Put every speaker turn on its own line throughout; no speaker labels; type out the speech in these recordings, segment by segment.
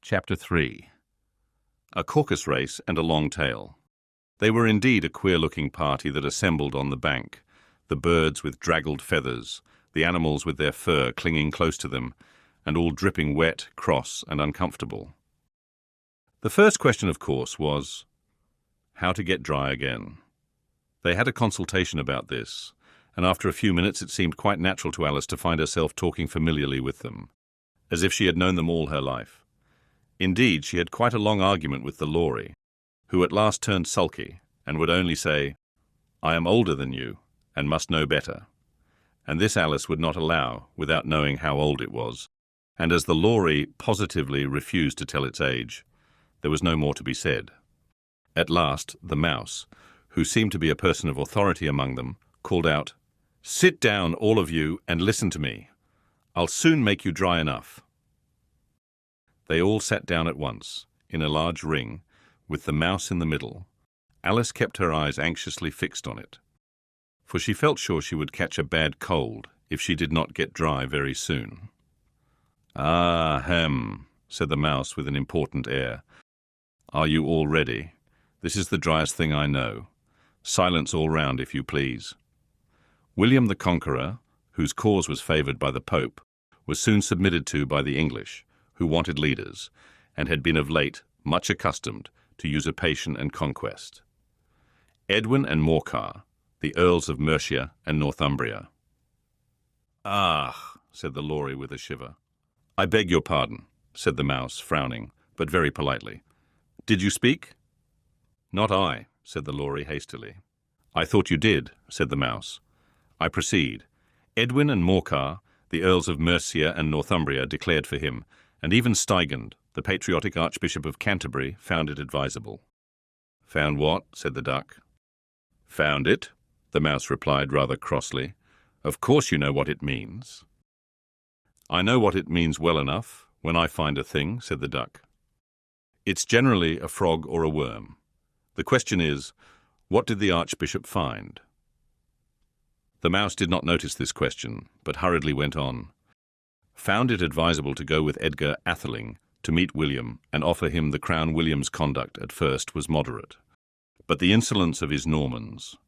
Chapter 3. A Caucus-Race and a Long Tail. They were indeed a queer-looking party that assembled on the bank, the birds with draggled feathers, the animals with their fur clinging close to them, and all dripping wet, cross, and uncomfortable. The first question, of course, was how to get dry again. They had a consultation about this, and after a few minutes it seemed quite natural to Alice to find herself talking familiarly with them, as if she had known them all her life. Indeed, she had quite a long argument with the Lory, who at last turned sulky and would only say, "I am older than you and must know better." And this Alice would not allow without knowing how old it was, and as the Lory positively refused to tell its age, there was no more to be said. At last, the Mouse, who seemed to be a person of authority among them, called out, "Sit down, all of you, and listen to me. I'll soon make you dry enough." They all sat down at once, in a large ring, with the Mouse in the middle. Alice kept her eyes anxiously fixed on it, for she felt sure she would catch a bad cold if she did not get dry very soon. "Ah, said the Mouse with an important air. "Are you all ready? This is the driest thing I know. Silence all round, if you please." William the Conqueror, whose cause was favoured by the Pope, was soon submitted to by the English, who wanted leaders, and had been of late much accustomed to usurpation and conquest. Edwin and Morcar, the Earls of Mercia and Northumbria. "Ah," said the Lory with a shiver. "I beg your pardon," said the Mouse, frowning, but very politely. "Did you speak?" "Not I," said the Lory hastily. "I thought you did," said the Mouse. "I proceed. Edwin and Morcar, the Earls of Mercia and Northumbria, declared for him, and even Stigand, the patriotic Archbishop of Canterbury, found it advisable." "Found what?" said the Duck. "Found it," the Mouse replied rather crossly. "Of course you know what it means." "I know what it means well enough, when I find a thing," said the Duck. "It's generally a frog or a worm. The question is, what did the Archbishop find?" The Mouse did not notice this question, but hurriedly went on. "Found it advisable to go with Edgar Atheling to meet William and offer him the crown. William's conduct at first was moderate, but the insolence of his Normans—"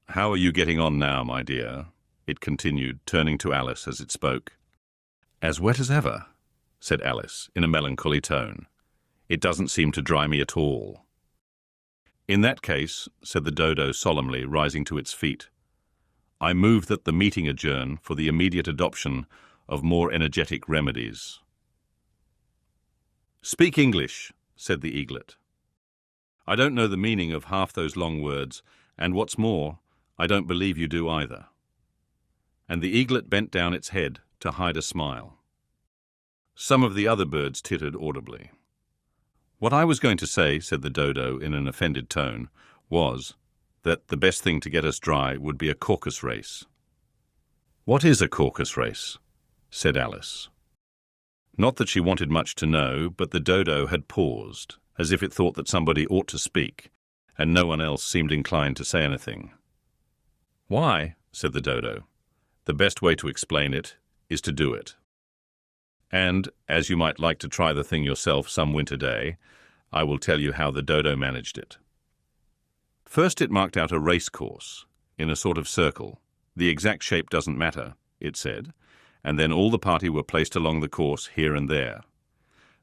"How are you getting on now, my dear?" it continued, turning to Alice as it spoke. "As wet as ever," said Alice in a melancholy tone. "It doesn't seem to dry me at all." "In that case," said the Dodo solemnly, rising to its feet, "I move that the meeting adjourn for the immediate adoption of more energetic remedies." "Speak English," said the Eaglet. "I don't know the meaning of half those long words, and what's more, I don't believe you do either." And the Eaglet bent down its head to hide a smile. Some of the other birds tittered audibly. "What I was going to say," said the Dodo in an offended tone, "was that the best thing to get us dry would be a Caucus-Race." "What is a Caucus-Race?" said Alice. Not that she wanted much to know, but the Dodo had paused, as if it thought that somebody ought to speak, and no one else seemed inclined to say anything. "Why," said the Dodo, "the best way to explain it is to do it. And, as you might like to try the thing yourself some winter day, I will tell you how the Dodo managed it. First it marked out a race course, in a sort of circle. The exact shape doesn't matter, it said, and then all the party were placed along the course here and there.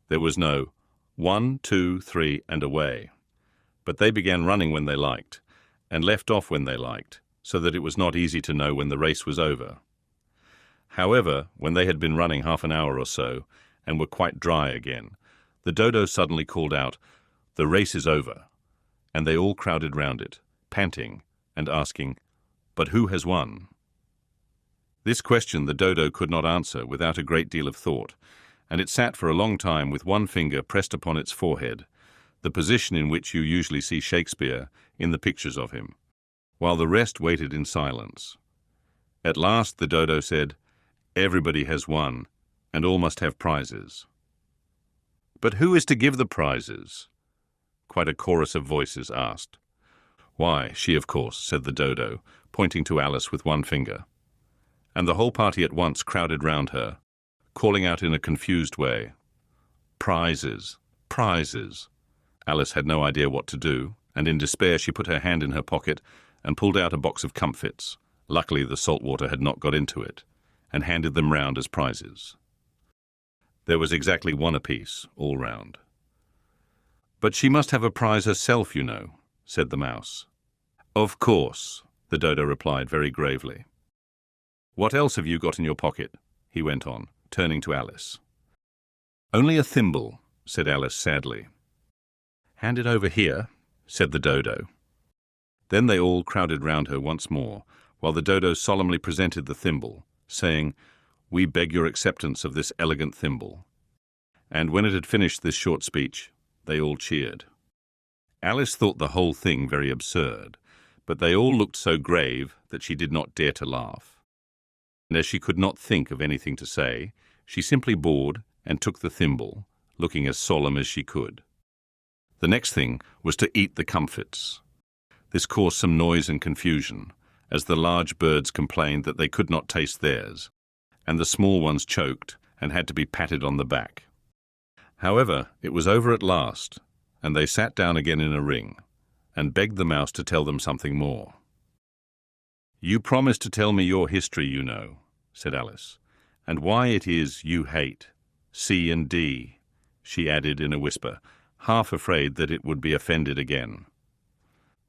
There was no 1, 2, 3, and away, but they began running when they liked, and left off when they liked, so that it was not easy to know when the race was over. However, when they had been running half an hour or so, and were quite dry again, the Dodo suddenly called out, 'The race is over,' and they all crowded round it, panting, and asking, 'But who has won?' This question the Dodo could not answer without a great deal of thought, and it sat for a long time with one finger pressed upon its forehead, the position in which you usually see Shakespeare in the pictures of him, while the rest waited in silence. At last the Dodo said, 'Everybody has won, and all must have prizes.' 'But who is to give the prizes?' quite a chorus of voices asked. 'Why, she, of course,' said the Dodo, pointing to Alice with one finger. And the whole party at once crowded round her, calling out in a confused way, Prizes. Prizes. Alice had no idea what to do, and in despair she put her hand in her pocket and pulled out a box of comfits. Luckily the salt water had not got into it, and handed them round as prizes. There was exactly one apiece, all round. "But she must have a prize herself, you know," said the mouse. "Of course," the dodo replied very gravely. "What else have you got in your pocket?" he went on, turning to Alice. "Only a thimble," said Alice sadly. "Hand it over here," said the dodo. Then they all crowded round her once more, while the dodo solemnly presented the thimble, saying, "We beg your acceptance of this elegant thimble." And when it had finished this short speech, they all cheered. Alice thought the whole thing very absurd, but they all looked so grave that she did not dare to laugh. And as she could not think of anything to say, she simply bowed and took the thimble, looking as solemn as she could. The next thing was to eat the comfits. This caused some noise and confusion, as the large birds complained that they could not taste theirs, and the small ones choked and had to be patted on the back. However, it was over at last, and they sat down again in a ring, and begged the mouse to tell them something more. "You promised to tell me your history, you know," said Alice, "and why it is you hate C and D," she added in a whisper, half afraid that it would be offended again.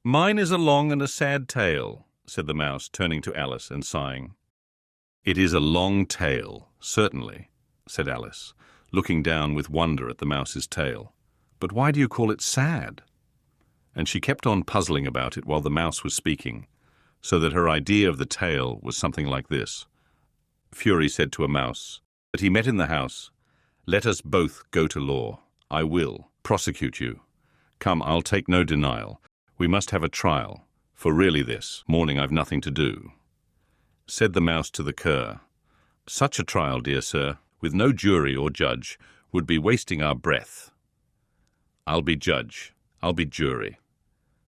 "Mine is a long and a sad tale," said the mouse, turning to Alice and sighing. "It is a long tale, certainly," said Alice, looking down with wonder at the mouse's tail. "But why do you call it sad?" And she kept on puzzling about it while the mouse was speaking, so that her idea of the tale was something like this. Fury said to a mouse that he met in the house, "Let us both go to law. I will prosecute you. Come, I'll take no denial. We must have a trial, for really this morning I've nothing to do." Said the mouse to the cur, "Such a trial, dear sir, with no jury or judge, would be wasting our breath." "I'll be judge, I'll be jury,"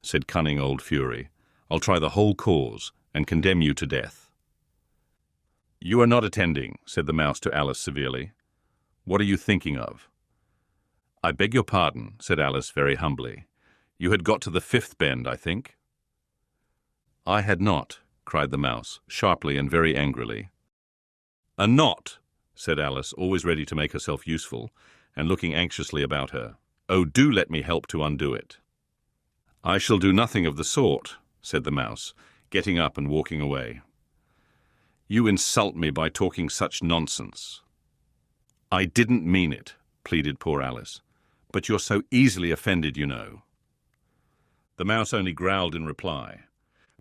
said cunning old Fury. "I'll try the whole cause and condemn you to death." "You are not attending," said the mouse to Alice severely. "What are you thinking of?" "I beg your pardon," said Alice very humbly. "You had got to the fifth bend, I think." "I had not," cried the mouse, sharply and very angrily. "A knot," said Alice, always ready to make herself useful, and looking anxiously about her. "Oh, do let me help to undo it." "I shall do nothing of the sort," said the mouse, getting up and walking away. "You insult me by talking such nonsense." "I didn't mean it," pleaded poor Alice. "But you're so easily offended, you know." The mouse only growled in reply.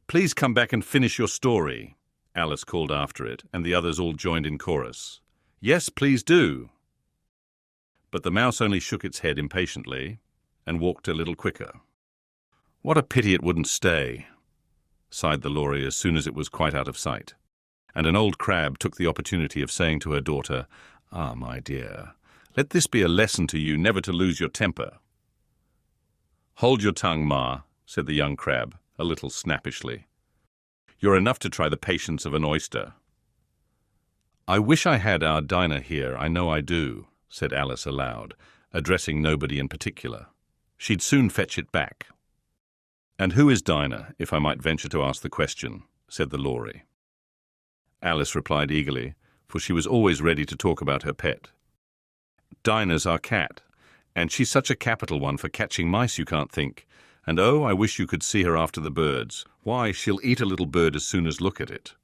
"Please come back and finish your story," Alice called after it, and the others all joined in chorus. "Yes, please do." But the mouse only shook its head impatiently and walked a little quicker. "What a pity it wouldn't stay," sighed the lory as soon as it was quite out of sight. And an old crab took the opportunity of saying to her daughter, "Ah, my dear, let this be a lesson to you never to lose your temper." "Hold your tongue, Ma," said the young crab, a little snappishly. "You're enough to try the patience of an oyster." "I wish I had our Dinah here, I know I do," said Alice aloud, addressing nobody in particular. "She'd soon fetch it back." "And who is Dinah, if I might venture to ask the question?" said the lory. Alice replied eagerly, for she was always ready to talk about her pet. "Dinah's our cat, and she's such a capital one for catching mice you can't think. And oh, I wish you could see her after the birds. Why, she'll eat a little bird as soon as look at it."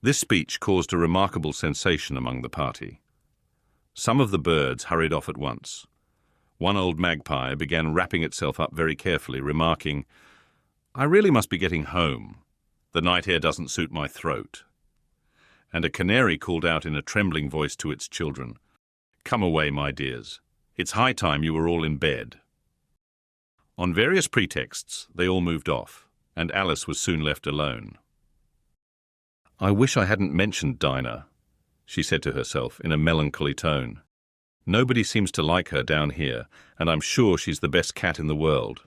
This speech caused a remarkable sensation among the party. Some of the birds hurried off at once. One old magpie began wrapping itself up very carefully, remarking, "I really must be getting home. The night air doesn't suit my throat." And a canary called out in a trembling voice to its children, "Come away, my dears. It's high time you were all in bed." On various pretexts, they all moved off, and Alice was soon left alone. "I wish I hadn't mentioned Dinah," she said to herself in a melancholy tone. "Nobody seems to like her down here, and I'm sure she's the best cat in the world.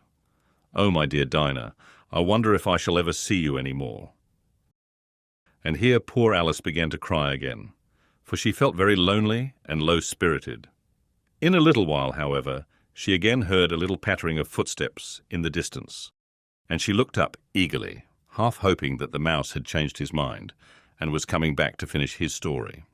Oh, my dear Dinah, I wonder if I shall ever see you any more." And here poor Alice began to cry again, for she felt very lonely and low-spirited. In a little while, however, she again heard a little pattering of footsteps in the distance, and she looked up eagerly, half hoping that the mouse had changed his mind and was coming back to finish his story.